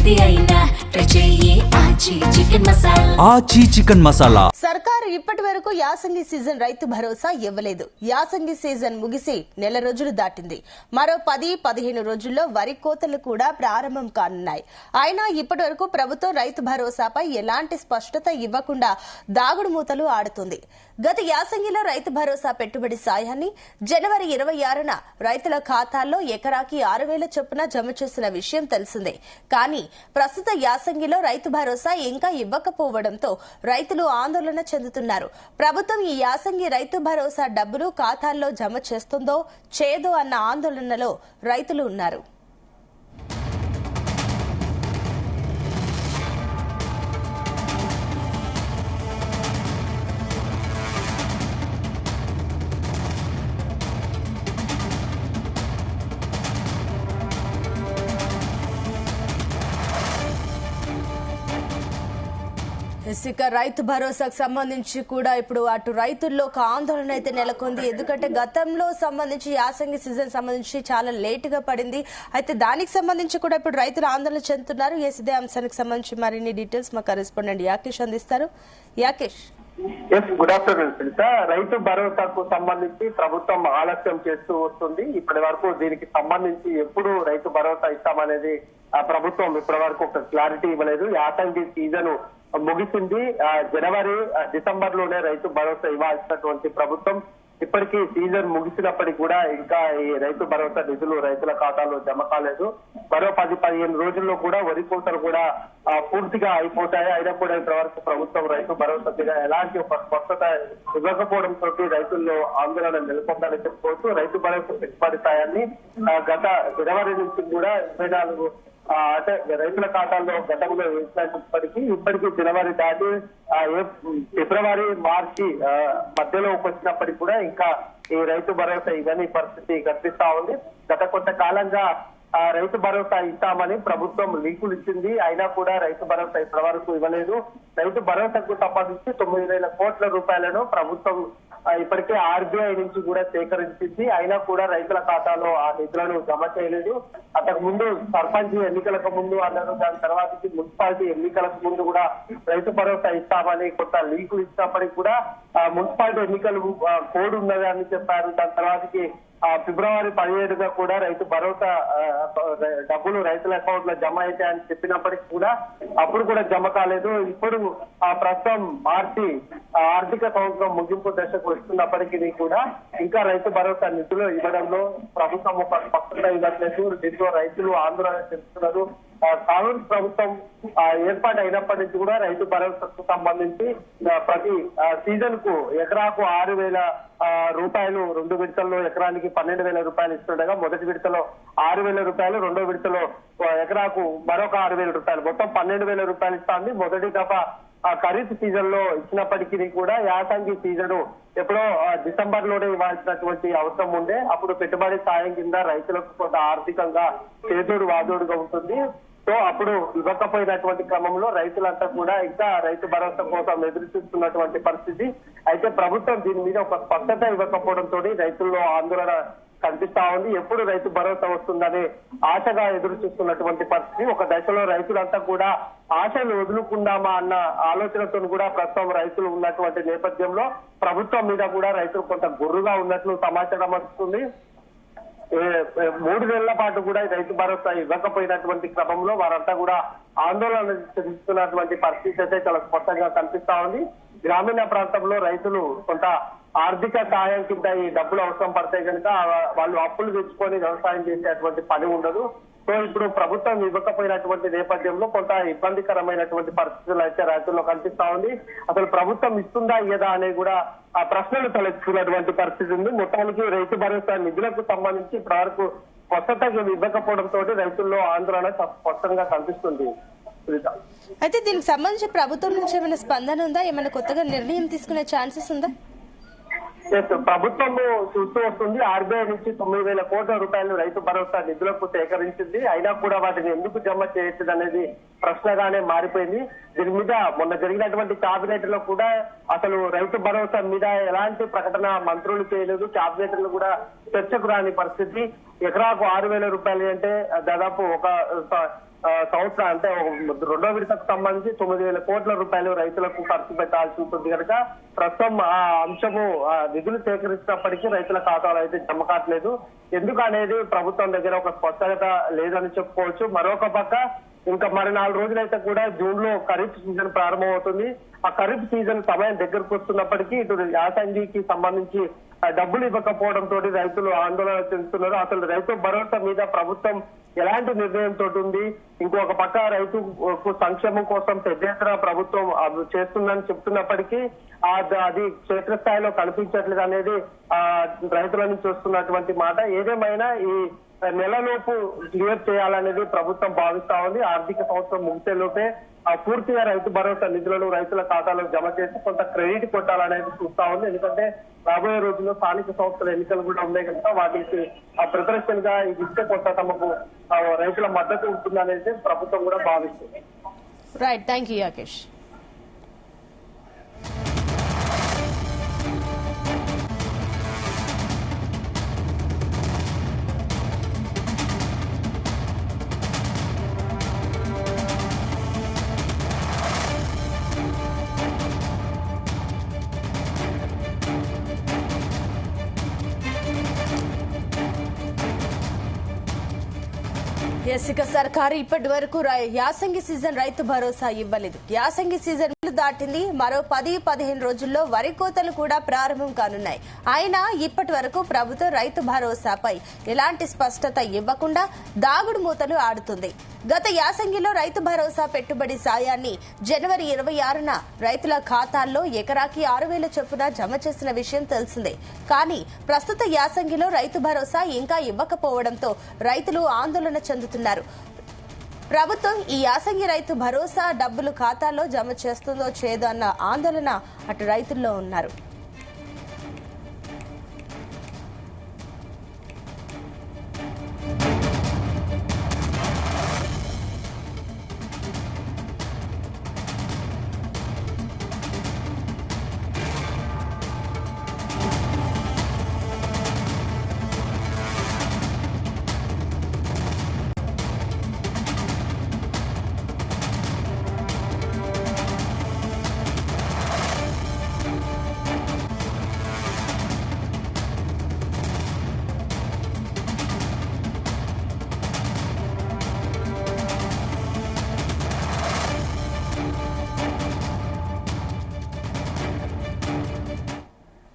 ఏది అయినా ట్రై చెయ్యి ఆచి చికెన్ మసాలా. ఆచి చికెన్ మసాలా. సర్కారు ఇప్పటి వరకు యాసంగి సీజన్ రైతు భరోసా ఇవ్వలేదు. యాసంగి సీజన్ ముగిసి నెల రోజులు దాటింది. మరో 10-15 రోజుల్లో వరి కోతలు కూడా ప్రారంభం కానున్నాయి. అయినా ఇప్పటి వరకు ప్రభుత్వం రైతు భరోసాపై ఎలాంటి స్పష్టత ఇవ్వకుండా దాగుడు మూతలు ఆడుతుంది. గత యాసంగిలో రైతు భరోసా పెట్టుబడి సాయాన్ని జనవరి 26న రైతుల ఖాతాల్లో ఎకరాకి 6,000 చొప్పున జమ చేసిన విషయం తెలిసిందే. కానీ ప్రస్తుత యాసంగిలో రైతు భరోసా ఇంకా ఇవ్వకపోవడంతో రైతులు ఆందోళన చెందుతున్నారు. ప్రభుత్వం ఈ యాసంగి రైతు భరోసా డబ్బులు ఖాతాల్లో జమ చేస్తుందో చేయదో అన్న ఆందోళనలో రైతులు ఉన్నారు. ఇక రైతు భరోసాకు సంబంధించి కూడా ఇప్పుడు అటు రైతుల్లో ఒక ఆందోళన అయితే నెలకొంది. ఎందుకంటే గతంలో సంబంధించి యాసంగి సీజన్ సంబంధించి చాలా లేట్ గా పడింది. అయితే దానికి సంబంధించి కూడా ఇప్పుడు రైతులు ఆందోళన చెందుతున్నారు. ఇదే అంశానికి సంబంధించి మరిన్ని డీటెయిల్స్ మా కరెస్పాండెంట్ యాకేష్ అందిస్తారు. Yakesh, good afternoon Sritha. రైతు భరోసాకు సంబంధించి ప్రభుత్వం ఆలస్యం చేస్తూ వస్తుంది. ఇప్పటి వరకు దీనికి సంబంధించి ఎప్పుడు రైతు భరోసా ఇస్తామనేది ప్రభుత్వం ఇప్పటి వరకు ఒక క్లారిటీ ఇవ్వలేదు. యాసంగి సీజన్ ముగిసింది. జనవరి డిసెంబర్ లోనే రైతు భరోసా ఇవ్వాల్సినటువంటి ప్రభుత్వం ఇప్పటికీ సీజన్ ముగిసినప్పటికీ కూడా ఇంకా ఈ రైతు భరోసా నిధులు రైతుల ఖాతాలో జమ కాలేదు. మరో 10-15 రోజుల్లో కూడా వరి కోతలు కూడా పూర్తిగా అయిపోతాయి. అయినా కూడా ఇంతవరకు ప్రభుత్వం రైతు భరోసా మీద ఎలాంటి ఒక స్పష్టత ఇవ్వకపోవడంతో రైతుల్లో ఆందోళన నెలకొందని చెప్పుకోవచ్చు. రైతు భరోసా పెట్టుబడి సాయాన్ని గత జనవరి నుంచి కూడా 24 అంటే రైతుల ఖాతాల్లో గతంలో వేసినప్పటికీ ఇప్పటికీ జనవరి దాటి ఫిబ్రవరి మార్చి మధ్యలో వచ్చినప్పటికీ కూడా ఇంకా ఈ రైతు భరోసా ఇవన్నీ పరిస్థితి కనిపిస్తా ఉంది. గత కొంతకాలంగా రైతు భరోసా ఇస్తామని ప్రభుత్వం లీకులు ఇచ్చింది. అయినా కూడా రైతు భరోసా ఇప్పటి వరకు ఇవ్వలేదు. రైతు భరోసాకు సంబంధించి 9,000 కోట్ల రూపాయలను ప్రభుత్వం ఇప్పటికే ఆర్బీఐ నుంచి కూడా సేకరించింది. అయినా కూడా రైతుల ఖాతాలో ఆ నిధులను జమ చేయలేదు. అంతకు ముందు సర్పంచ్ ఎన్నికలకు ముందు అన్నారు. దాని తర్వాత మున్సిపాలిటీ ఎన్నికలకు ముందు కూడా రైతు భరోసా ఇస్తామని కొంత లీకులు ఇచ్చినప్పటికీ కూడా మున్సిపాలిటీ ఎన్నికలు కోడ్ ఉన్నది అని చెప్పారు. దాని తర్వాతకి ఫిబ్రవరి 17గా కూడా రైతు భరోసా డబ్బులు రైతుల అకౌంట్ లో జమ అవుతాయని చెప్పినప్పటికీ కూడా అప్పుడు కూడా జమ కాలేదు. ఇప్పుడు ప్రస్తుతం మార్చి ఆర్థిక సంవత్సరం ముగింపు దశకు వస్తున్నప్పటికీ కూడా ఇంకా రైతు భరోసా నిధులు ఇవ్వడంలో ప్రభుత్వం ఒక స్పష్టత ఇవ్వట్లేదు. దీంతో రైతులు ఆందోళన చెందుతున్నారు. కాంగ్రెస్ ప్రభుత్వం ఏర్పాటు అయినప్పటి నుంచి కూడా రైతు భరోసాకు సంబంధించి ప్రతి సీజన్ కు ఎకరాకు 6,000 రూపాయలు 2 విడతల్లో ఎకరానికి 12,000 రూపాయలు ఇస్తుండగా మొదటి విడతలో 6,000 రూపాయలు, రెండో విడతలో ఎకరాకు మరొక 6,000 రూపాయలు, మొత్తం 12,000 రూపాయలు ఇస్తుంది. మొదటి దఫా ఖరీఫ్ సీజన్ లో ఇచ్చినప్పటికీ కూడా యాసంగి సీజన్ ఎప్పుడో డిసెంబర్ లోనే ఇవ్వాల్సినటువంటి అవసరం ఉండే. అప్పుడు పెట్టుబడి సాయం కింద రైతులకు కొంత ఆర్థికంగా చేదోడు వాదోడుగా ఉంటుంది. సో అప్పుడు ఇవ్వకపోయినటువంటి క్రమంలో రైతులంతా కూడా ఇంకా రైతు భరోసా కోసం ఎదురు చూస్తున్నటువంటి పరిస్థితి. అయితే ప్రభుత్వం దీని మీద ఒక స్పష్టత ఇవ్వకపోవడంతో రైతుల్లో ఆందోళన కనిపిస్తా ఉంది. ఎప్పుడు రైతు భరోసా వస్తుందని ఆశగా ఎదురు చూస్తున్నటువంటి పరిస్థితి. ఒక దశలో రైతులంతా కూడా ఆశలు వదులుకుందామా అన్న ఆలోచనతో కూడా ప్రస్తుతం రైతులు ఉన్నటువంటి నేపథ్యంలో ప్రభుత్వం మీద కూడా రైతులు కొంత గుర్రుగా ఉన్నట్లు సమాచారం వస్తుంది. 3 నెలల పాటు కూడా రైతు భరోసా ఇవ్వకపోయినటువంటి క్రమంలో వారంతా కూడా ఆందోళన చెందుతున్నటువంటి పరిస్థితి అయితే చాలా స్పష్టంగా కనిపిస్తా ఉంది. గ్రామీణ ప్రాంతంలో రైతులు కొంత ఆర్థిక సాయం కింద ఈ డబ్బులు అవసరం పడితే కనుక వాళ్ళు అప్పులు తెచ్చుకొని వ్యవసాయం చేసేటువంటి పని ఉండదు. సో ఇప్పుడు ప్రభుత్వం ఇవ్వకపోయినటువంటి నేపథ్యంలో కొంత ఇబ్బందికరమైనటువంటి పరిస్థితులు అయితే రైతుల్లో కనిపిస్తా ఉంది. అసలు ప్రభుత్వం ఇస్తుందా ఇయ్యదా అనేది కూడా ఆ ప్రశ్నలు తలెత్తుకున్నటువంటి పరిస్థితి ఉంది. మొత్తానికి రైతు భరోసా నిధులకు సంబంధించి ఇప్పటివరకు స్పష్టత ఇవ్వకపోవడంతో రైతుల్లో ఆందోళన స్పష్టంగా కనిపిస్తుంది. అయితే దీనికి సంబంధించి ప్రభుత్వం నుంచి ఏమైనా స్పందన ఉందా? ఏమైనా కొత్తగా నిర్ణయం తీసుకునే ఛాన్సెస్ ఉందా? ప్రభుత్వం చూస్తూ వస్తుంది. ఆర్బీఐ నుంచి 9,000 కోట్ల రూపాయలు రైతు భరోసా నిధులకు సేకరించింది. అయినా కూడా వాటిని ఎందుకు జమ చేయట్లేదు అనేది ప్రశ్నగానే మారిపోయింది. దీని మీద మొన్న జరిగినటువంటి కేబినెట్ లో కూడా అసలు రైతు భరోసా మీద ఎలాంటి ప్రకటన మంత్రులు చేయలేదు. కేబినెట్ లో కూడా చర్చకు రాని పరిస్థితి. ఎకరాకు 6,000 రూపాయలు అంటే దాదాపు ఒక సంవత్సరం అంటే రెండో విడతకు సంబంధించి 9,000 కోట్ల రూపాయలు రైతులకు ఖర్చు పెట్టాల్సి ఉంటుంది కనుక ప్రస్తుతం ఆ అంశము నిధులు సేకరించినప్పటికీ రైతుల ఖాతాలో అయితే జమ కావట్లేదు. ఎందుకు అనేది ప్రభుత్వం దగ్గర ఒక స్పష్టత లేదని చెప్పుకోవచ్చు. మరొక పక్క ఇంకా మరి 4 రోజులైతే కూడా జూన్ లో ఖరీఫ్ సీజన్ ప్రారంభమవుతుంది. ఆ ఖరీఫ్ సీజన్ సమయం దగ్గరకు వస్తున్నప్పటికీ ఇటు యాసంగికి సంబంధించి డబ్బులు ఇవ్వకపోవడంతో రైతులు ఆందోళన చెందుతున్నారు. అసలు రైతు భరోసా మీద ప్రభుత్వం ఎలాంటి నిర్ణయంతో ఉంది, ఇంకొక పక్క రైతు సంక్షేమం కోసం పెద్ద ఎత్తున ప్రభుత్వం చేస్తుందని చెప్తున్నప్పటికీ అది క్షేత్రస్థాయిలో కనిపించట్లేదు అనేది రైతుల నుంచి వస్తున్నటువంటి మాట. ఏదేమైనా ఈ నెలలోపు క్లియర్ చేయాలనేది ప్రభుత్వం భావిస్తా ఉంది. ఆర్థిక సంవత్సరం ముగిసే లోపే పూర్తిగా రైతు భరోసా నిధులను రైతుల ఖాతాలో జమ చేసి కొంత క్రెడిట్ కొట్టాలనేది చూస్తా ఉంది. ఎందుకంటే రాబోయే రోజుల్లో స్థానిక సంస్థల ఎన్నికలు కూడా ఉన్నాయి కనుక వాటికి ప్రిపరేషన్ గా ఇది ఇస్తే కొంత తమకు రైతుల మద్దతు ఉంటుందనేది ప్రభుత్వం కూడా భావిస్తుంది. Right, thank you Yakesh. ఇక సర్కారు ఇప్పటి వరకు యాసంగి సీజన్ రైతు భరోసా ఇవ్వలేదు. యాసంగి సీజన్ దాటింది. మరో 10-15 రోజుల్లో వరి కోతలు కూడా ప్రారంభం కానున్నాయి. అయినా ఇప్పటి వరకు ప్రభుత్వం రైతు భరోసాపై ఎలాంటి స్పష్టత ఇవ్వకుండా దాగుడు మూతలు ఆడుతుంది. గత యాసంగిలో రైతు భరోసా పెట్టుబడి సాయాన్ని జనవరి 26న రైతుల ఖాతాల్లో ఎకరాకి 6,000 చొప్పున జమ చేసిన విషయం తెలిసిందే. కానీ ప్రస్తుత యాసంగిలో రైతు భరోసా ఇంకా ఇవ్వకపోవడంతో రైతులు ఆందోళన చెందుతున్నారు. ప్రభుత్వం ఈ యాసంగి రైతు భరోసా డబ్బులు ఖాతాల్లో జమ చేస్తుందో చేదో అన్న ఆందోళన అటు రైతుల్లో ఉన్నారు.